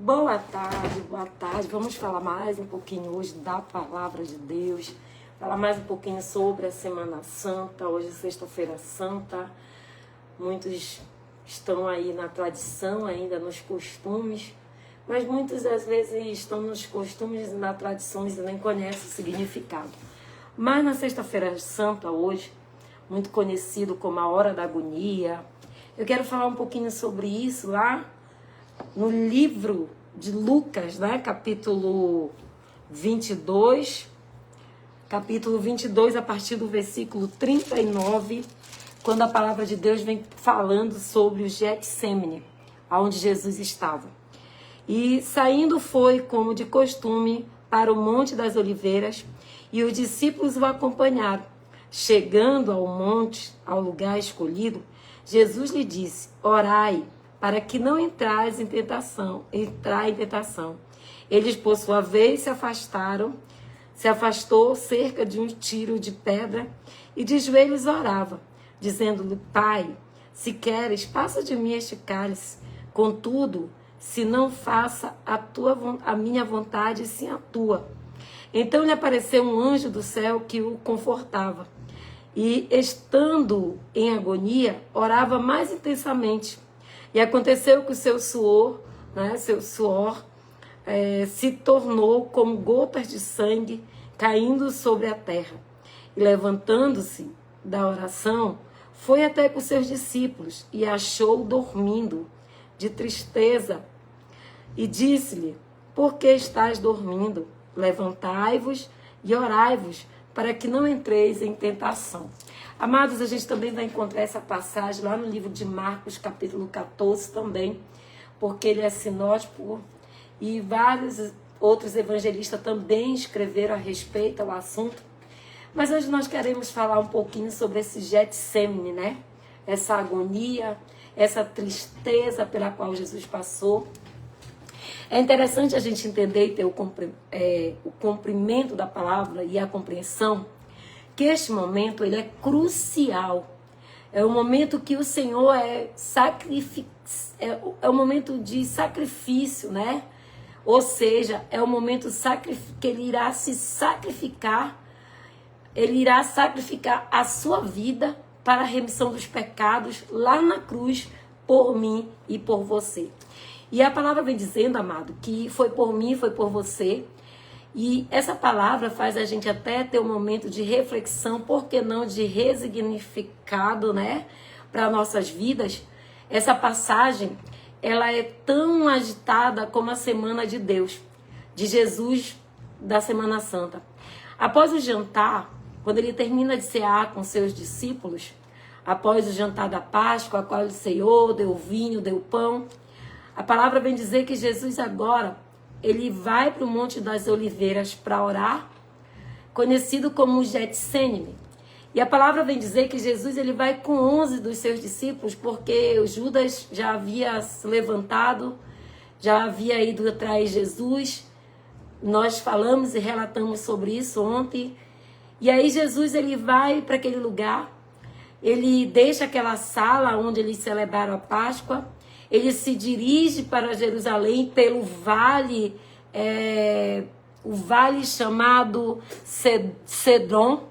Boa tarde, boa tarde. Vamos falar mais um pouquinho hoje da Palavra de Deus. Falar mais um pouquinho sobre a Semana Santa. Hoje é Sexta-feira Santa. Muitos estão aí na tradição, ainda nos costumes. Mas muitos às vezes estão nos costumes e na tradição e nem conhecem o significado. Mas na Sexta-feira Santa hoje, muito conhecido como a Hora da Agonia, eu quero falar um pouquinho sobre isso lá no livro de Lucas, né? Capítulo 22, a partir do versículo 39, quando a palavra de Deus vem falando sobre o Getsêmani, onde Jesus estava. E saindo foi, como de costume, para o Monte das Oliveiras, e os discípulos o acompanharam. Chegando ao monte, ao lugar escolhido, Jesus lhe disse: orai, para que não entrar em tentação. Eles, por sua vez, se afastou cerca de um tiro de pedra e de joelhos orava, dizendo-lhe: Pai, se queres, passa de mim este cálice. Contudo, se não faça a minha vontade, sim a tua. Então lhe apareceu um anjo do céu que o confortava. E, estando em agonia, orava mais intensamente. E aconteceu que o seu suor se tornou como gotas de sangue caindo sobre a terra. E levantando-se da oração, foi até com seus discípulos e achou dormindo de tristeza. E disse-lhe: por que estáis dormindo? Levantai-vos e orai-vos, para que não entreis em tentação. Amados, a gente também vai encontrar essa passagem lá no livro de Marcos, capítulo 14 também, porque ele é sinótipo e vários outros evangelistas também escreveram a respeito ao assunto. Mas hoje nós queremos falar um pouquinho sobre esse Getsêmani, né? Essa agonia, essa tristeza pela qual Jesus passou. É interessante a gente entender e ter o comprimento da palavra e a compreensão que este momento ele é crucial. É o momento que o Senhor é um momento de sacrifício, né? Ou seja, é o momento que ele irá se sacrificar. Ele irá sacrificar a sua vida para a remissão dos pecados lá na cruz por mim e por você. E a palavra vem dizendo, amado, que foi por mim, foi por você. E essa palavra faz a gente até ter um momento de reflexão, por que não de resignificado, né, para nossas vidas. Essa passagem, ela é tão agitada como a Semana de Deus, de Jesus da Semana Santa. Após o jantar, quando ele termina de cear com seus discípulos, após o jantar da Páscoa, a qual ele ceou, deu vinho, deu pão, a palavra vem dizer que Jesus agora, ele vai para o Monte das Oliveiras para orar, conhecido como Getsêmani. E a palavra vem dizer que Jesus ele vai com 11 dos seus discípulos, porque o Judas já havia se levantado, já havia ido atrás de Jesus. Nós falamos e relatamos sobre isso ontem. E aí Jesus ele vai para aquele lugar, ele deixa aquela sala onde eles celebraram a Páscoa. Ele se dirige para Jerusalém pelo vale, o vale chamado Cedron.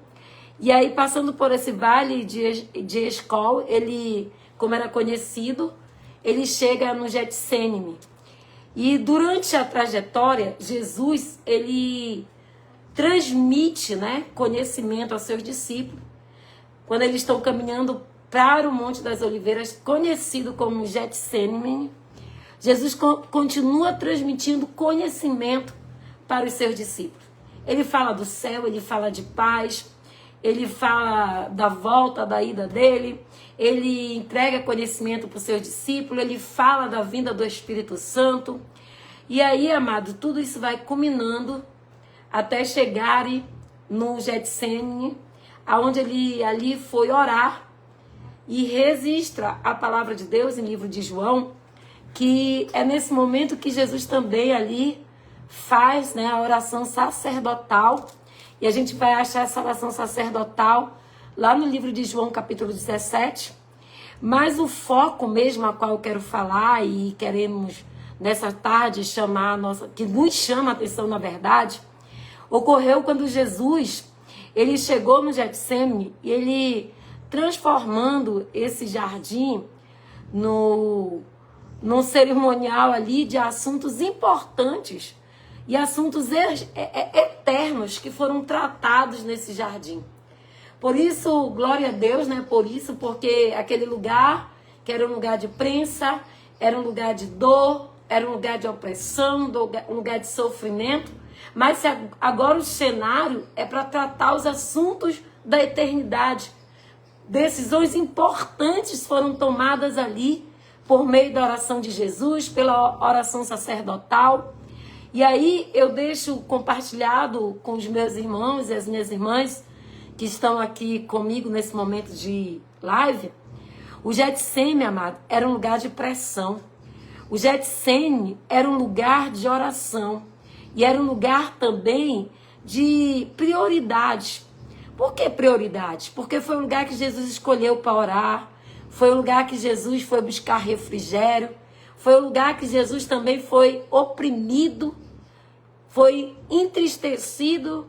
E aí, passando por esse vale de Escol, ele, como era conhecido, ele chega no Getsêmani. E durante a trajetória, Jesus, ele transmite, né, conhecimento aos seus discípulos. Quando eles estão caminhando para o Monte das Oliveiras, conhecido como Getsêmani, Jesus continua transmitindo conhecimento para os seus discípulos. Ele fala do céu, ele fala de paz, ele fala da volta, da ida dele, ele entrega conhecimento para os seus discípulos, ele fala da vinda do Espírito Santo. E aí, amado, tudo isso vai culminando até chegarem no Getsêmani, onde ele ali foi orar. E registra a palavra de Deus em livro de João, que é nesse momento que Jesus também ali faz, né, a oração sacerdotal. E a gente vai achar essa oração sacerdotal lá no livro de João, capítulo 17. Mas o foco mesmo a qual eu quero falar e queremos nessa tarde chamar a nossa, que nos chama a atenção, na verdade, ocorreu quando Jesus, ele chegou no Getsêmani e ele transformando esse jardim num cerimonial ali de assuntos importantes e assuntos eternos que foram tratados nesse jardim. Por isso, glória a Deus, né? Por isso, porque aquele lugar, que era um lugar de prensa, era um lugar de dor, era um lugar de opressão, um lugar de sofrimento, mas agora o cenário é para tratar os assuntos da eternidade. Decisões importantes foram tomadas ali por meio da oração de Jesus, pela oração sacerdotal. E aí eu deixo compartilhado com os meus irmãos e as minhas irmãs que estão aqui comigo nesse momento de live. O Getsêmani, amado, era um lugar de pressão. O Getsêmani era um lugar de oração. E era um lugar também de prioridade. Por que prioridade? Porque foi o lugar que Jesus escolheu para orar. Foi o lugar que Jesus foi buscar refrigério. Foi o lugar que Jesus também foi oprimido, foi entristecido,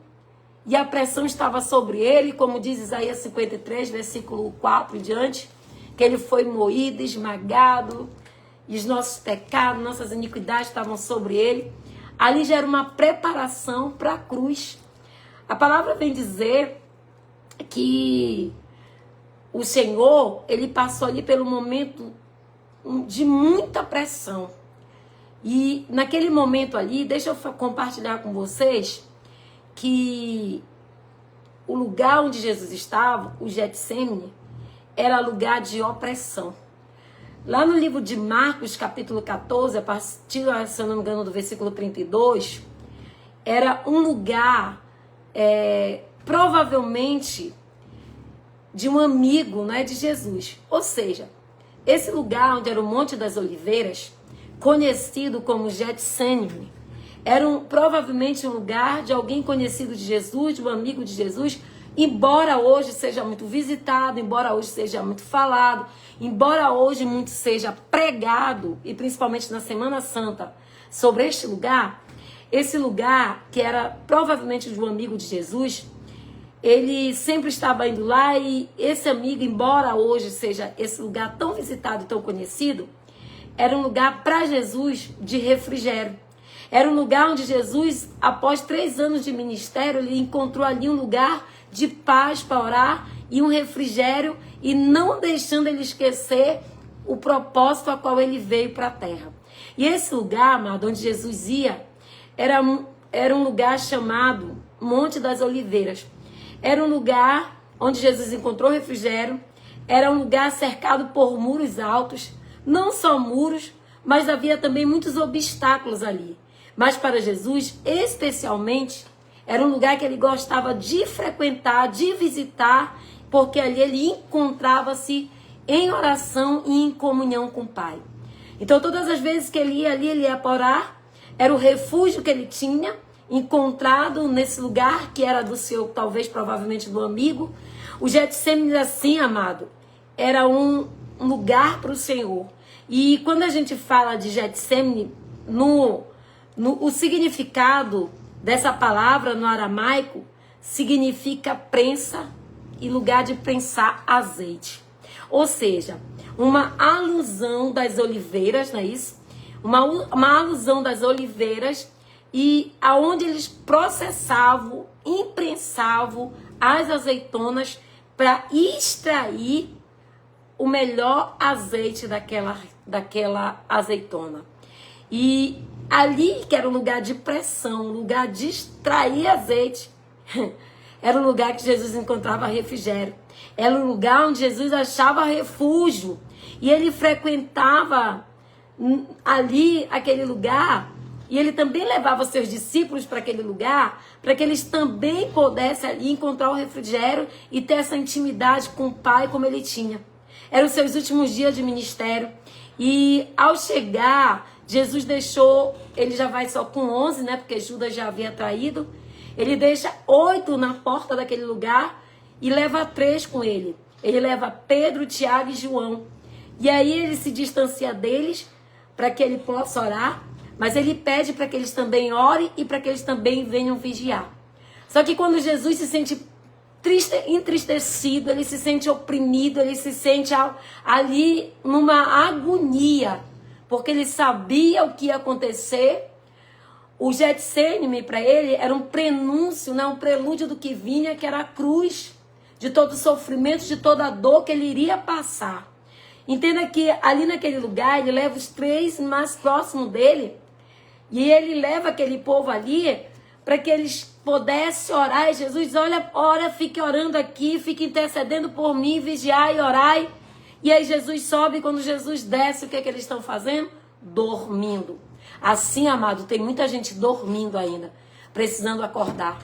e a pressão estava sobre ele, como diz Isaías 53, versículo 4 em diante, que ele foi moído, esmagado, e os nossos pecados, nossas iniquidades estavam sobre ele. Ali já era uma preparação para a cruz. A palavra vem dizer que o Senhor, ele passou ali pelo momento de muita pressão. E naquele momento ali, deixa eu compartilhar com vocês que o lugar onde Jesus estava, o Getsêmani, era lugar de opressão. Lá no livro de Marcos, capítulo 14, a partir, se eu não me engano, do versículo 32, era um lugar, provavelmente, de um amigo, né, de Jesus. Ou seja, esse lugar onde era o Monte das Oliveiras, conhecido como Getsêmani, era provavelmente um lugar de alguém conhecido de Jesus, de um amigo de Jesus, embora hoje seja muito visitado, embora hoje seja muito falado, embora hoje muito seja pregado, e principalmente na Semana Santa, sobre este lugar, esse lugar que era provavelmente de um amigo de Jesus, ele sempre estava indo lá, e esse amigo, embora hoje seja esse lugar tão visitado e tão conhecido, era um lugar para Jesus de refrigério. Era um lugar onde Jesus, após 3 anos de ministério, ele encontrou ali um lugar de paz para orar e um refrigério, e não deixando ele esquecer o propósito a qual ele veio para a terra. E esse lugar, amado, onde Jesus ia, era um lugar chamado Monte das Oliveiras. Era um lugar onde Jesus encontrou refrigério, era um lugar cercado por muros altos, não só muros, mas havia também muitos obstáculos ali. Mas para Jesus, especialmente, era um lugar que ele gostava de frequentar, de visitar, porque ali ele encontrava-se em oração e em comunhão com o Pai. Então, todas as vezes que ele ia ali, ele ia para orar, era o refúgio que ele tinha, encontrado nesse lugar, que era do seu, talvez, provavelmente, do amigo. O Getsêmani, assim, amado, era um lugar para o Senhor. E quando a gente fala de Getsêmani, o significado dessa palavra no aramaico significa prensa e lugar de prensar azeite. Ou seja, uma alusão das oliveiras, não é isso? Uma alusão das oliveiras, e aonde eles processavam, imprensavam as azeitonas para extrair o melhor azeite daquela azeitona. E ali, que era um lugar de pressão, um lugar de extrair azeite, era um lugar que Jesus encontrava refrigério. Era um lugar onde Jesus achava refúgio. E ele frequentava ali aquele lugar, e ele também levava seus discípulos para aquele lugar, para que eles também pudessem ali encontrar o refrigério e ter essa intimidade com o Pai como ele tinha. Eram os seus últimos dias de ministério. E ao chegar, Jesus deixou, ele já vai só com 11, né? Porque Judas já havia traído. Ele deixa 8 na porta daquele lugar e leva 3 com ele. Ele leva Pedro, Tiago e João. E aí ele se distancia deles para que ele possa orar, mas ele pede para que eles também orem e para que eles também venham vigiar. Só que quando Jesus se sente triste, entristecido, ele se sente oprimido, ele se sente ali numa agonia, porque ele sabia o que ia acontecer. O Getsêmani para ele era um prenúncio, né? Um prelúdio do que vinha, que era a cruz, de todo o sofrimento, de toda a dor que ele iria passar. Entenda que ali naquele lugar, ele leva os 3 mais próximos dele, e ele leva aquele povo ali para que eles pudessem orar. E Jesus, olha, ora, fique orando aqui, fique intercedendo por mim, vigiai e orai. E aí Jesus sobe, e quando Jesus desce, o que é que eles estão fazendo? Dormindo. Assim, amado, tem muita gente dormindo ainda, precisando acordar.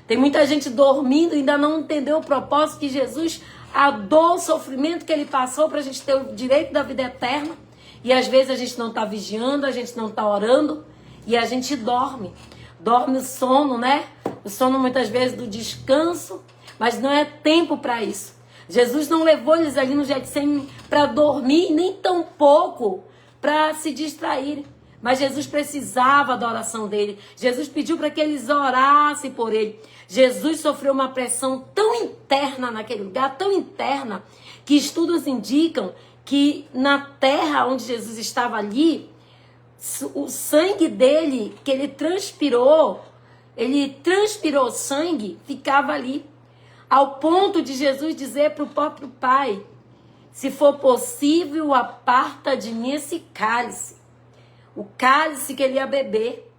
Tem muita gente dormindo e ainda não entendeu o propósito que Jesus, a dor, o sofrimento que ele passou para a gente ter o direito da vida eterna. E às vezes a gente não está vigiando, a gente não está orando e a gente dorme. Dorme o sono, né? O sono muitas vezes do descanso, mas não é tempo para isso. Jesus não levou eles ali no Getsêmani para dormir, nem tão pouco para se distraírem. Mas Jesus precisava da oração dele. Jesus pediu para que eles orassem por ele. Jesus sofreu uma pressão tão interna naquele lugar, tão interna, que estudos indicam que na terra onde Jesus estava ali, o sangue dele, que ele transpirou sangue, ficava ali. Ao ponto de Jesus dizer para o próprio Pai, se for possível, aparta de mim esse cálice. O cálice que ele ia beber.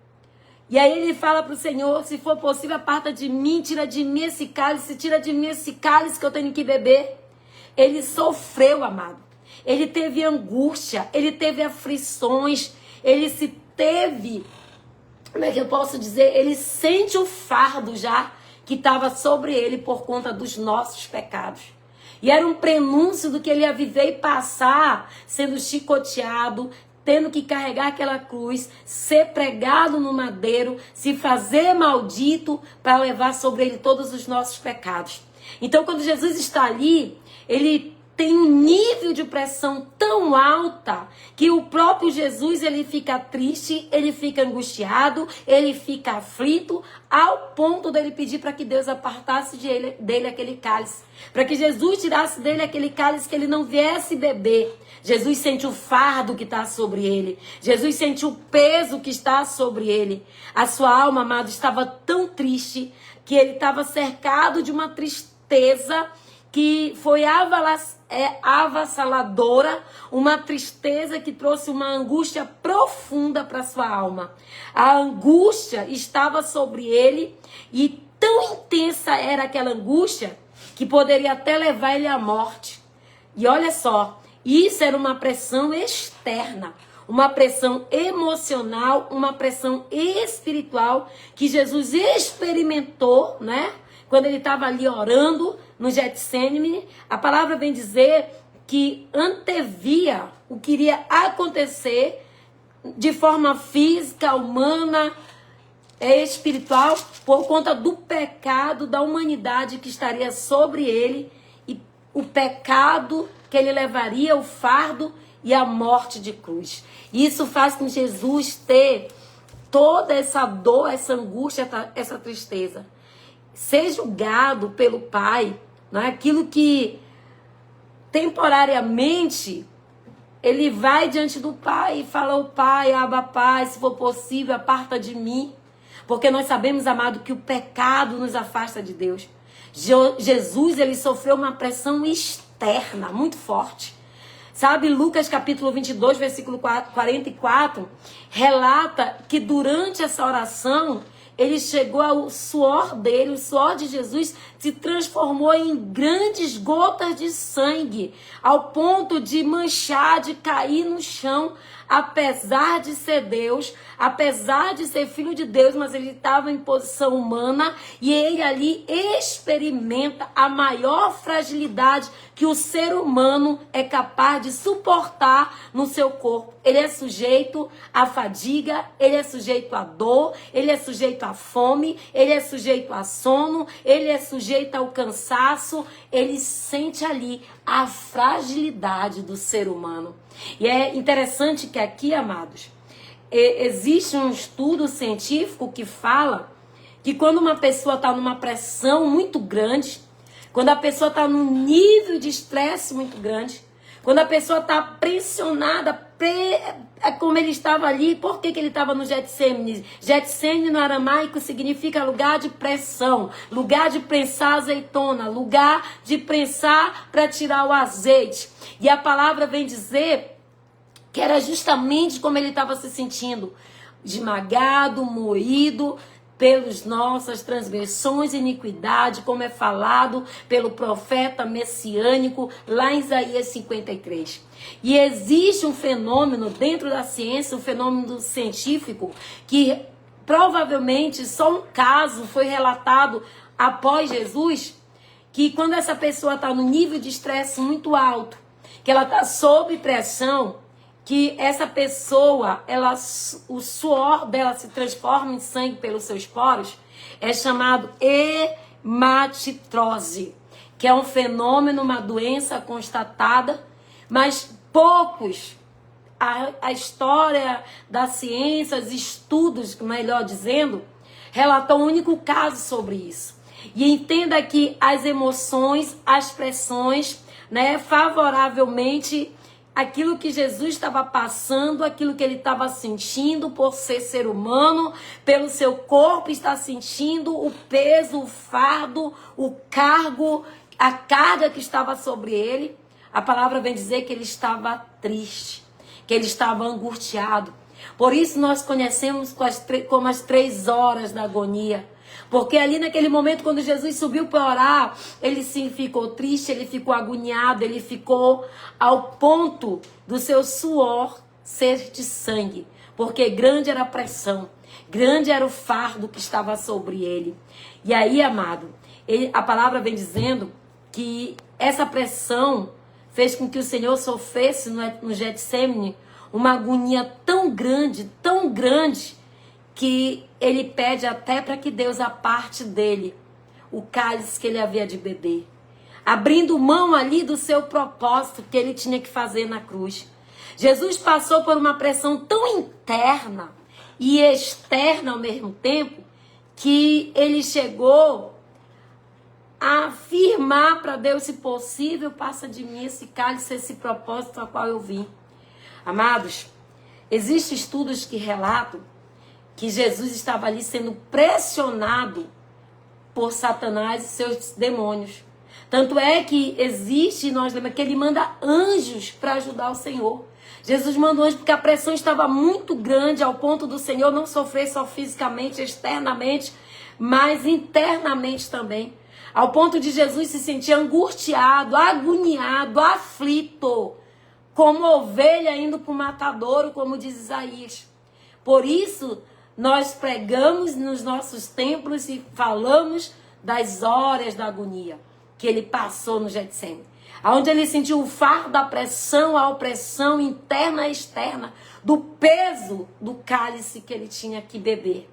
E aí ele fala para o Senhor, se for possível, aparta de mim, tira de mim esse cálice, tira de mim esse cálice que eu tenho que beber. Ele sofreu, amado. Ele teve angústia, ele teve aflições, ele se teve, como é que eu posso dizer? Ele sente o fardo já que estava sobre ele por conta dos nossos pecados. E era um prenúncio do que ele ia viver e passar, sendo chicoteado, tendo que carregar aquela cruz, ser pregado no madeiro, se fazer maldito para levar sobre ele todos os nossos pecados. Então, quando Jesus está ali, ele tem um nível de pressão tão alta que o próprio Jesus, ele fica triste, ele fica angustiado, ele fica aflito, ao ponto dele pedir para que Deus apartasse dele aquele cálice, para que Jesus tirasse dele aquele cálice, que ele não viesse beber. Jesus sente o fardo que está sobre ele. Jesus sente o peso que está sobre ele. A sua alma, amado, estava tão triste que ele estava cercado de uma tristeza que foi avassaladora, uma tristeza que trouxe uma angústia profunda para sua alma. A angústia estava sobre ele e tão intensa era aquela angústia que poderia até levar ele à morte. E olha só, isso era uma pressão externa, uma pressão emocional, uma pressão espiritual que Jesus experimentou, né? Quando ele estava ali orando no Getsêmani, a palavra vem dizer que antevia o que iria acontecer de forma física, humana, espiritual, por conta do pecado da humanidade que estaria sobre ele e o pecado que ele levaria, o fardo e a morte de cruz. Isso faz com Jesus ter toda essa dor, essa angústia, essa tristeza. Ser julgado pelo Pai, não é? Aquilo que temporariamente ele vai diante do Pai e fala: o Pai, Abba Pai, se for possível, aparta de mim. Porque nós sabemos, amado, que o pecado nos afasta de Deus. Jesus, ele sofreu uma pressão externa muito forte. Sabe, Lucas capítulo 22, versículo 44, relata que durante essa oração, ele chegou ao suor dele, o suor de Jesus se transformou em grandes gotas de sangue, ao ponto de manchar, de cair no chão, apesar de ser Deus, apesar de ser filho de Deus, mas ele estava em posição humana e ele ali experimenta a maior fragilidade que o ser humano é capaz de suportar no seu corpo. Ele é sujeito à fadiga, ele é sujeito à dor, ele é sujeito à fome, ele é sujeito a sono, ele é sujeito ao cansaço, ele sente ali a fragilidade do ser humano. E é interessante que aqui, amados, existe um estudo científico que fala que quando uma pessoa está numa pressão muito grande, quando a pessoa está num nível de estresse muito grande, quando a pessoa está pressionada, como ele estava ali, por que ele estava no Getsêmani? Getsêmani no aramaico significa lugar de pressão, lugar de prensar azeitona, lugar de prensar para tirar o azeite. E a palavra vem dizer que era justamente como ele estava se sentindo, esmagado, moído pelas nossas transgressões e iniquidade, como é falado pelo profeta messiânico lá em Isaías 53. E existe um fenômeno dentro da ciência, um fenômeno científico, que provavelmente só um caso foi relatado após Jesus, que quando essa pessoa está no nível de estresse muito alto, que ela está sob pressão, que essa pessoa, o suor dela se transforma em sangue pelos seus poros, é chamado hematitrose, que é um fenômeno, uma doença constatada, mas poucos, a história da ciência, os estudos, melhor dizendo, relatam um único caso sobre isso. E entenda que as emoções, as pressões, né, favoravelmente aquilo que Jesus estava passando, aquilo que ele estava sentindo por ser humano, pelo seu corpo estar sentindo o peso, o fardo, o cargo, a carga que estava sobre ele. A palavra vem dizer que ele estava triste, que ele estava angustiado. Por isso nós conhecemos como as 3 horas da agonia. Porque ali naquele momento, quando Jesus subiu para orar, ele sim ficou triste, ele ficou agoniado, ele ficou ao ponto do seu suor ser de sangue. Porque grande era a pressão, grande era o fardo que estava sobre ele. E aí, amado, a palavra vem dizendo que essa pressão fez com que o Senhor sofresse no Getsêmani uma agonia tão grande, que ele pede até para que Deus aparte dele o cálice que ele havia de beber, abrindo mão ali do seu propósito que ele tinha que fazer na cruz. Jesus passou por uma pressão tão interna e externa ao mesmo tempo, que ele chegou a afirmar para Deus: se possível, passa de mim esse cálice, esse propósito ao qual eu vim. Amados, existem estudos que relatam que Jesus estava ali sendo pressionado por Satanás e seus demônios. Tanto é que existe, nós lembramos, que ele manda anjos para ajudar o Senhor. Jesus mandou anjos porque a pressão estava muito grande, ao ponto do Senhor não sofrer só fisicamente, externamente, mas internamente também. Ao ponto de Jesus se sentir angustiado, agoniado, aflito, como ovelha indo para o matadouro, como diz Isaías. Por isso, nós pregamos nos nossos templos e falamos das horas da agonia que ele passou no Getsêmani, onde ele sentiu o fardo da pressão, a opressão interna e externa, do peso do cálice que ele tinha que beber.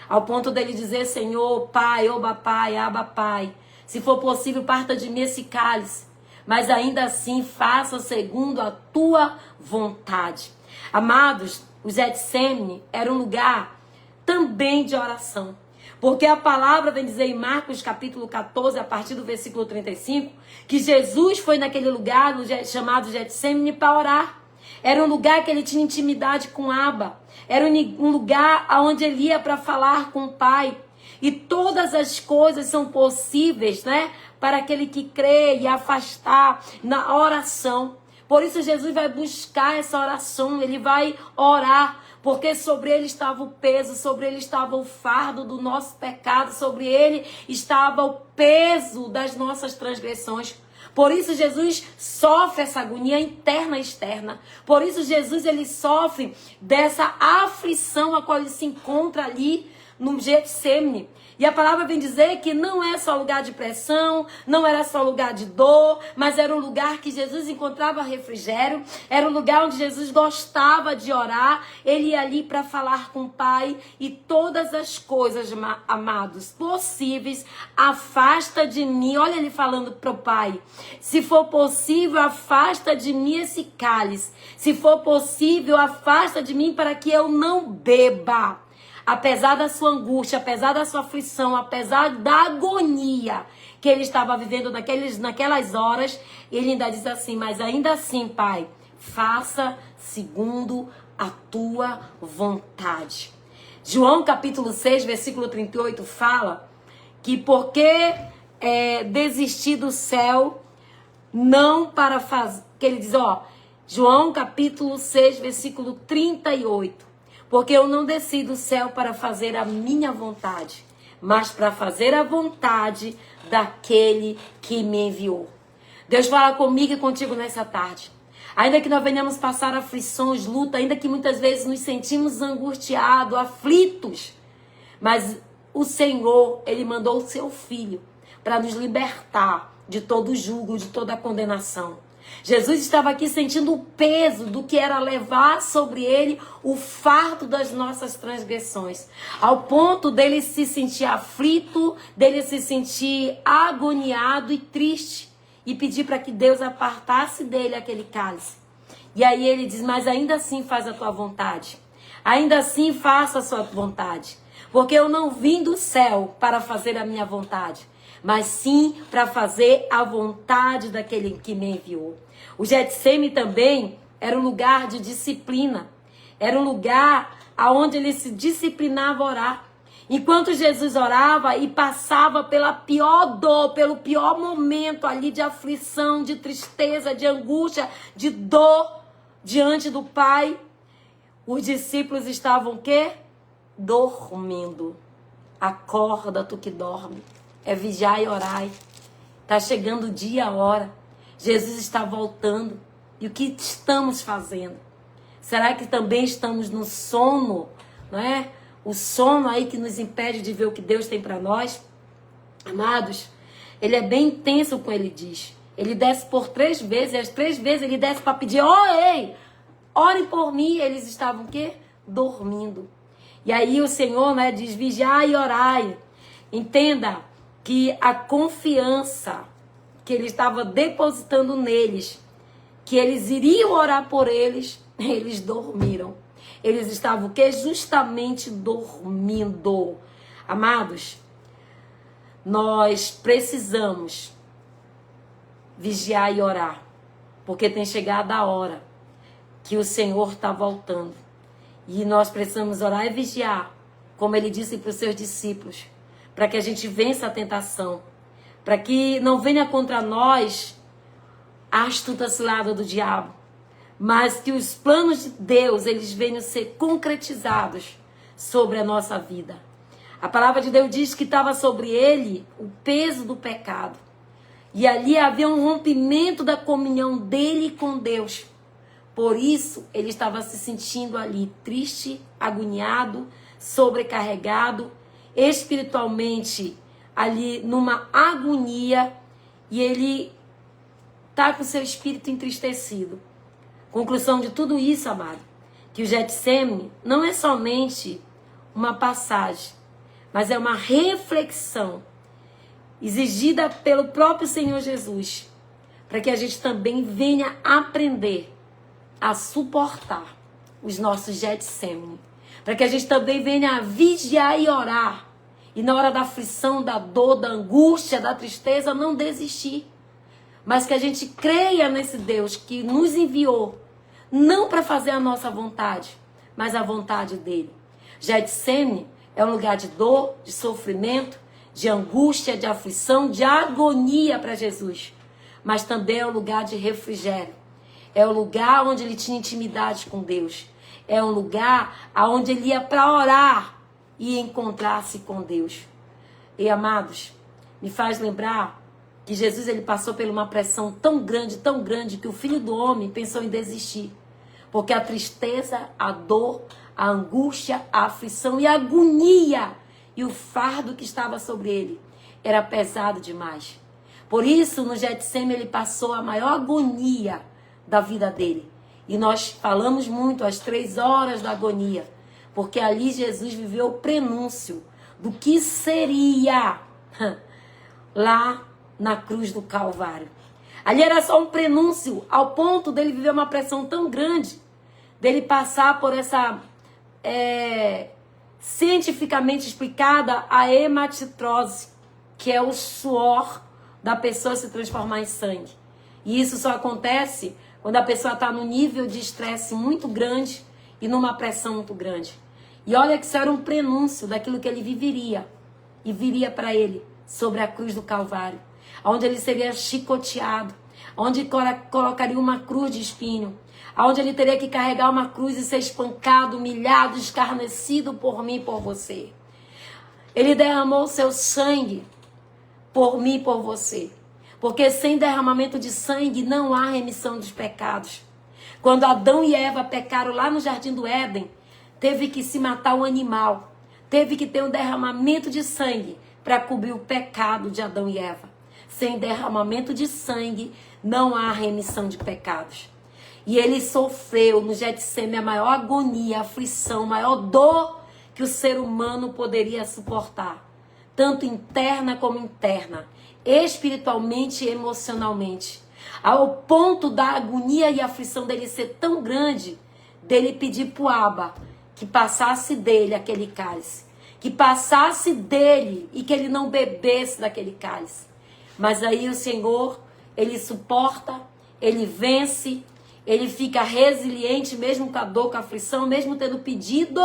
Ao ponto dele dizer: Senhor, Pai, Oba Pai, Aba Pai, se for possível, parta de mim esse cálice, mas ainda assim faça segundo a tua vontade. Amados, o Getsêmani era um lugar também de oração. Porque a palavra vem dizer em Marcos capítulo 14, a partir do versículo 35, que Jesus foi naquele lugar chamado Getsêmani para orar. Era um lugar que ele tinha intimidade com Abba. Era um lugar onde ele ia para falar com o Pai. E todas as coisas são possíveis, né, para aquele que crê e afastar na oração. Por isso Jesus vai buscar essa oração, ele vai orar. Porque sobre ele estava o peso, sobre ele estava o fardo do nosso pecado, sobre ele estava o peso das nossas transgressões. Por isso Jesus sofre essa agonia interna e externa. Por isso Jesus ele sofre dessa aflição a qual ele se encontra ali no Getsemane. E a palavra vem dizer que não é só lugar de pressão, não era só lugar de dor, mas era um lugar que Jesus encontrava refrigério, era um lugar onde Jesus gostava de orar, ele ia ali para falar com o Pai, e todas as coisas, amados, possíveis, afasta de mim, olha ele falando para o Pai, se for possível, afasta de mim esse cálice, se for possível, afasta de mim para que eu não beba. Apesar da sua angústia, apesar da sua aflição, apesar da agonia que ele estava vivendo naquelas horas, ele ainda diz assim, mas ainda assim, Pai, faça segundo a tua vontade. João capítulo 6, versículo 38 fala que porque desistir do céu, não para fazer, que ele diz, João capítulo 6, versículo 38. Porque eu não desci do céu para fazer a minha vontade, mas para fazer a vontade daquele que me enviou. Deus fala comigo e contigo nessa tarde. Ainda que nós venhamos passar aflições, luta, ainda que muitas vezes nos sentimos angustiados, aflitos, mas o Senhor, Ele mandou o seu Filho para nos libertar de todo jugo, de toda condenação. Jesus estava aqui sentindo o peso do que era levar sobre ele o fardo das nossas transgressões. Ao ponto dele se sentir aflito, dele se sentir agoniado e triste. E pedir para que Deus apartasse dele aquele cálice. E aí ele diz, mas ainda assim faz a tua vontade. Ainda assim faça a sua vontade. Porque eu não vim do céu para fazer a minha vontade, mas sim para fazer a vontade daquele que me enviou. O Getsemane também era um lugar de disciplina. Era um lugar onde ele se disciplinava a orar. Enquanto Jesus orava e passava pela pior dor, pelo pior momento ali de aflição, de tristeza, de angústia, de dor diante do Pai, os discípulos estavam o quê? Dormindo. Acorda, tu que dorme. É vigiar e orar. Está chegando o dia, a hora. Jesus está voltando. E o que estamos fazendo? Será que também estamos no sono? Não é? O sono aí que nos impede de ver o que Deus tem para nós? Amados, ele é bem intenso com ele diz. Ele desce por 3 vezes. E as 3 vezes ele desce para pedir. Ei, orem por mim. Eles estavam o quê? Dormindo. E aí o Senhor, né, diz, vigiai e orai. Entenda que a confiança que ele estava depositando neles, que eles iriam orar por eles, eles dormiram. Eles estavam o quê? Justamente dormindo. Amados, nós precisamos vigiar e orar, porque tem chegado a hora que o Senhor está voltando. E nós precisamos orar e vigiar, como ele disse para os seus discípulos, para que a gente vença a tentação, para que não venha contra nós a astuta cilada do diabo, mas que os planos de Deus, eles venham ser concretizados sobre a nossa vida. A palavra de Deus diz que estava sobre ele o peso do pecado. E ali havia um rompimento da comunhão dele com Deus. Por isso, ele estava se sentindo ali triste, agoniado, sobrecarregado, espiritualmente ali numa agonia, e ele está com seu espírito entristecido. Conclusão de tudo isso, amado, que o Getsemane não é somente uma passagem, mas é uma reflexão exigida pelo próprio Senhor Jesus, para que a gente também venha aprender a suportar os nossos Getsemane, para que a gente também venha a vigiar e orar, e na hora da aflição, da dor, da angústia, da tristeza, não desistir, mas que a gente creia nesse Deus que nos enviou, não para fazer a nossa vontade, mas a vontade dele. Getsemane é um lugar de dor, de sofrimento, de angústia, de aflição, de agonia para Jesus, mas também é um lugar de refrigério. É o lugar onde ele tinha intimidade com Deus. É um lugar onde ele ia para orar e encontrar-se com Deus. E, amados, me faz lembrar que Jesus ele passou por uma pressão tão grande, que o Filho do Homem pensou em desistir. Porque a tristeza, a dor, a angústia, a aflição e a agonia e o fardo que estava sobre ele era pesado demais. Por isso, no Getsemane, ele passou a maior agonia da vida dele. E nós falamos muito às 3 horas da agonia, porque ali Jesus viveu o prenúncio do que seria lá na cruz do Calvário. Ali era só um prenúncio, ao ponto dele viver uma pressão tão grande, dele passar por essa cientificamente explicada a hematitrose, que é o suor da pessoa se transformar em sangue. E isso só acontece quando a pessoa está num nível de estresse muito grande e numa pressão muito grande. E olha que isso era um prenúncio daquilo que ele viveria e viria para ele sobre a cruz do Calvário, onde ele seria chicoteado, onde colocaria uma cruz de espinho, onde ele teria que carregar uma cruz e ser espancado, humilhado, escarnecido por mim e por você. Ele derramou seu sangue por mim e por você. Porque sem derramamento de sangue não há remissão dos pecados. Quando Adão e Eva pecaram lá no Jardim do Éden, teve que se matar um animal. Teve que ter um derramamento de sangue para cobrir o pecado de Adão e Eva. Sem derramamento de sangue não há remissão de pecados. E ele sofreu no Getsemane a maior agonia, aflição, a maior dor que o ser humano poderia suportar. Tanto interna como interna, espiritualmente e emocionalmente. Ao ponto da agonia e aflição dele ser tão grande, dele pedir pro Abba que passasse dele aquele cálice. Que passasse dele e que ele não bebesse daquele cálice. Mas aí o Senhor, ele suporta, ele vence, ele fica resiliente mesmo com a dor, com a aflição, mesmo tendo pedido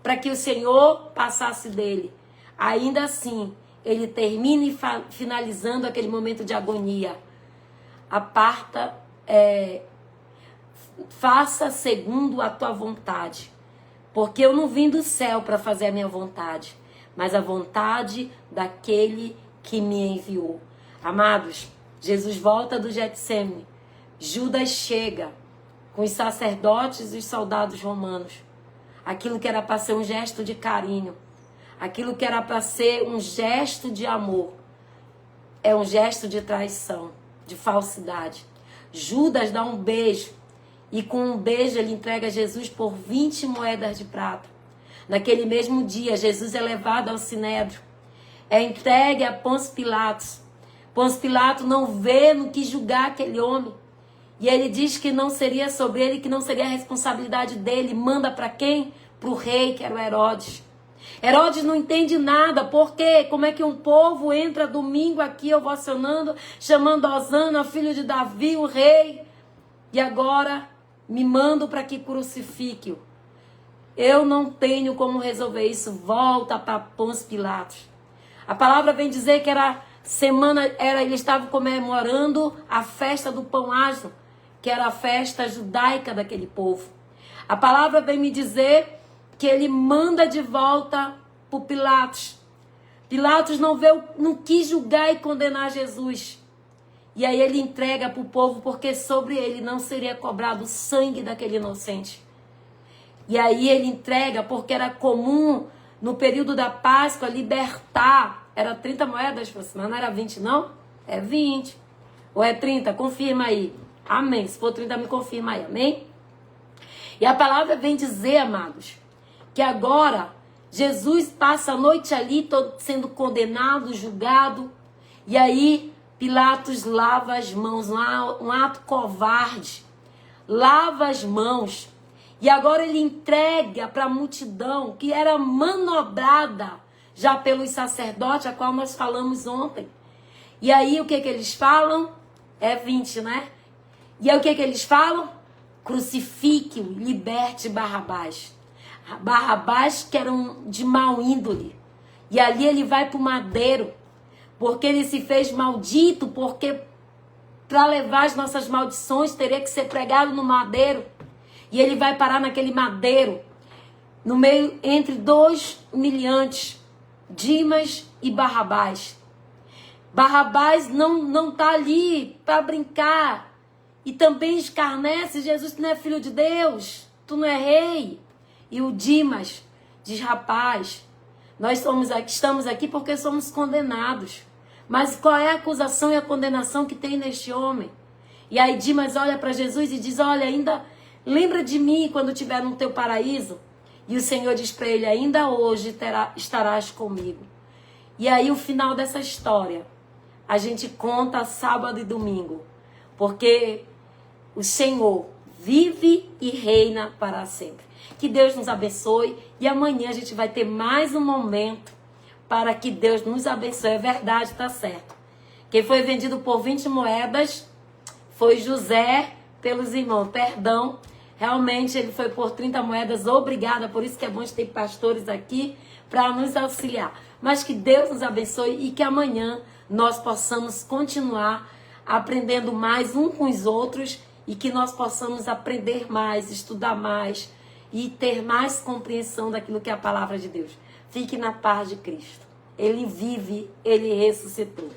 para que o Senhor passasse dele. Ainda assim, ele termina finalizando aquele momento de agonia. Faça segundo a tua vontade. Porque eu não vim do céu para fazer a minha vontade, mas a vontade daquele que me enviou. Amados, Jesus volta do Getsemane. Judas chega com os sacerdotes e os soldados romanos. Aquilo que era para ser um gesto de carinho, aquilo que era para ser um gesto de amor, é um gesto de traição, de falsidade. Judas dá um beijo, e com um beijo ele entrega Jesus por 20 moedas de prata. Naquele mesmo dia, Jesus é levado ao Sinédrio, é entregue a Pôncio Pilatos. Pôncio Pilatos não vê no que julgar aquele homem. E ele diz que não seria sobre ele, que não seria a responsabilidade dele. Manda para quem? Para o rei, que era o Herodes. Herodes não entende nada, porque como é que um povo entra domingo aqui ovacionando, chamando Hosana, filho de Davi, o rei, e agora me mandam para que crucifique-o. Eu não tenho como resolver isso. Volta para Pôncio Pilatos. A palavra vem dizer que ele estava comemorando a festa do pão asno, que era a festa judaica daquele povo. A palavra vem me dizer que ele manda de volta para Pilatos. Pilatos não quis julgar e condenar Jesus. E aí ele entrega para o povo, porque sobre ele não seria cobrado o sangue daquele inocente. E aí ele entrega, porque era comum no período da Páscoa libertar. Era 30 moedas, mas não era 20 não? É 20. Ou é 30? Confirma aí. Amém. Se for 30, me confirma aí. Amém? E a palavra vem dizer, amados, que agora Jesus passa a noite ali, sendo condenado, julgado. E aí Pilatos lava as mãos, um ato covarde. Lava as mãos. E agora ele entrega para a multidão, que era manobrada já pelos sacerdotes, a qual nós falamos ontem. E aí o que eles falam? É 20, né? E aí o que eles falam? Crucifique-o, liberte Barrabás. Barrabás, que era de mau índole. E ali ele vai para o madeiro, porque ele se fez maldito, porque para levar as nossas maldições teria que ser pregado no madeiro. E ele vai parar naquele madeiro, no meio, entre dois humilhantes, Dimas e Barrabás. Barrabás não está ali para brincar. E também escarnece: Jesus, tu não é filho de Deus, tu não é rei. E o Dimas diz: rapaz, Estamos aqui porque somos condenados. Mas qual é a acusação e a condenação que tem neste homem? E aí Dimas olha para Jesus e diz, olha, ainda lembra de mim quando estiver no teu paraíso? E o Senhor diz para ele, ainda hoje estarás comigo. E aí o final dessa história, a gente conta sábado e domingo. Porque o Senhor vive e reina para sempre. Que Deus nos abençoe. E amanhã a gente vai ter mais um momento para que Deus nos abençoe. É verdade, está certo. Quem foi vendido por 20 moedas foi José pelos irmãos. Perdão, realmente ele foi por 30 moedas. Obrigada, por isso que é bom ter pastores aqui para nos auxiliar. Mas que Deus nos abençoe e que amanhã nós possamos continuar aprendendo mais um com os outros e que nós possamos aprender mais, estudar mais e ter mais compreensão daquilo que é a palavra de Deus. Fique na paz de Cristo. Ele vive, ele ressuscitou.